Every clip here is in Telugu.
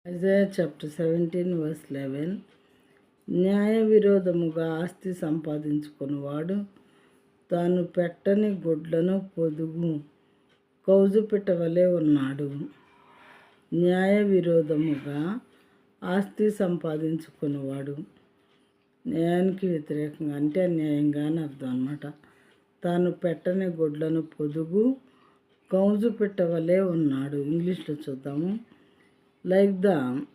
Isaiah chapter 17 verse 11. న్యాయ విరోధముగా ఆస్తి సంపాదించుకున్నవాడు తాను పెట్టని గుడ్లను పొదుగు కౌజుపిట్ట వలె ఉన్నాడు. న్యాయ విరోధముగా ఆస్తి సంపాదించుకున్నవాడు, న్యాయానికి వ్యతిరేకంగా అంటే అన్యాయంగా అని అర్థం అన్నమాట. తాను పెట్టని గుడ్లను పొదుగు కౌజుపిట్ట వలె ఉన్నాడు. ఇంగ్లీష్లో చూద్దాము. Like the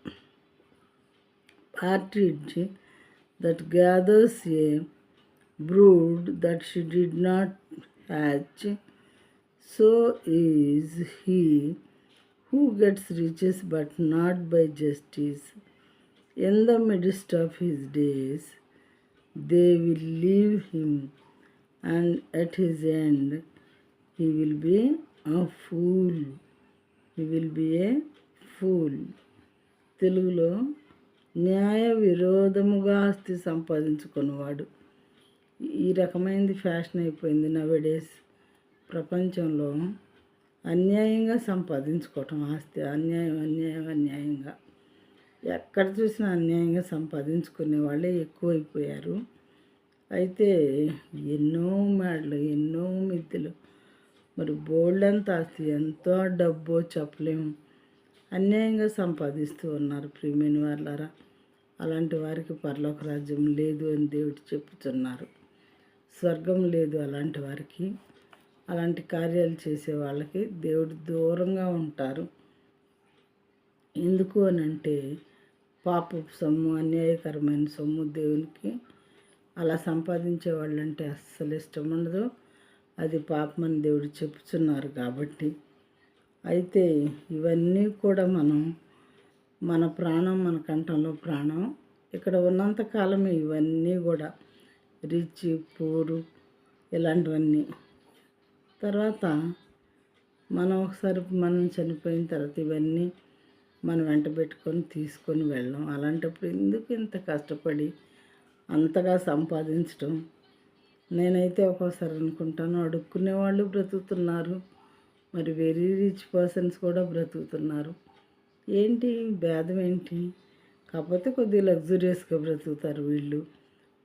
partridge that gathers a brood that she did not hatch, so is he who gets riches but not by justice. In the midst of his days, they will leave him, and at his end, he will be a fool. He will be a fool. తెలుగులో న్యాయ విరోధముగా ఆస్తి సంపాదించుకున్నవాడు. ఈ రకమైనది ఫ్యాషన్ అయిపోయింది నవేడేస్. ప్రపంచంలో అన్యాయంగా సంపాదించుకోవటం ఆస్తి, అన్యాయంగా ఎక్కడ చూసినా అన్యాయంగా సంపాదించుకునే వాళ్ళే ఎక్కువైపోయారు. అయితే ఎన్నో మేడలు, ఎన్నో మిద్దెలు, మరి బోల్డంత ఆస్తి, ఎంతో డబ్బో చెప్పలేము, అన్యాయంగా సంపాదిస్తూ ఉన్నారు. ప్రియమైన వాళ్ళారా, అలాంటి వారికి పరలోక రాజ్యం లేదు అని దేవుడు చెప్పుతున్నారు. స్వర్గం లేదు అలాంటి వారికి. అలాంటి కార్యాలు చేసే వాళ్ళకి దేవుడు దూరంగా ఉంటారు. ఎందుకు అని అంటే పాపపు సొమ్ము, అన్యాయకరమైన సొమ్ము దేవునికి అలా సంపాదించే వాళ్ళంటే అస్సలు ఇష్టం ఉండదు. అది పాపమని దేవుడు చెప్పుచున్నారు కాబట్టి. అయితే ఇవన్నీ కూడా మన ప్రాణం, మన కంఠంలో ప్రాణం. ఇక్కడ ఉన్నంతకాలమే ఇవన్నీ కూడా రిచ్, పూరు ఇలాంటివన్నీ. తర్వాత ఒకసారి మనం చనిపోయిన తర్వాత ఇవన్నీ మనం వెంట పెట్టుకొని తీసుకొని వెళ్ళాం. అలాంటప్పుడు ఎందుకు ఇంత కష్టపడి అంతగా సంపాదించడం? నేనైతే ఒక్కోసారి అనుకుంటాను, అడుక్కునే వాళ్ళు బ్రతుకుతున్నారు, మరి వెరీ రిచ్ పర్సన్స్ కూడా బ్రతుకుతున్నారు. ఏంటి భేదం ఏంటి? కాకపోతే కొద్దిగా లగ్జూరియస్గా బ్రతుకుతారు వీళ్ళు.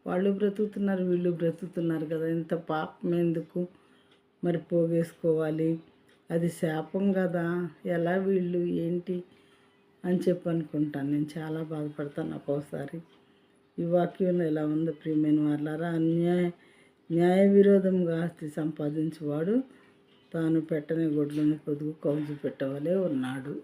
వాళ్ళు బ్రతుకుతున్నారు, వీళ్ళు బ్రతుకుతున్నారు కదా. ఇంత పాపం ఎందుకు మరి పోగేసుకోవాలి? అది శాపం కదా. ఎలా వీళ్ళు ఏంటి అని చెప్పి అనుకుంటాను. నేను చాలా బాధపడతాను ఒక్కోసారి. ఈ వాక్యంలో ఎలా ఉందో ప్రియమైన వాళ్ళారా, న్యాయ విరోధంగా ఆస్తి సంపాదించేవాడు తాను పెట్టని గుడ్లను పొదుగు కౌజు పెట్టవలే ఉన్నాడు.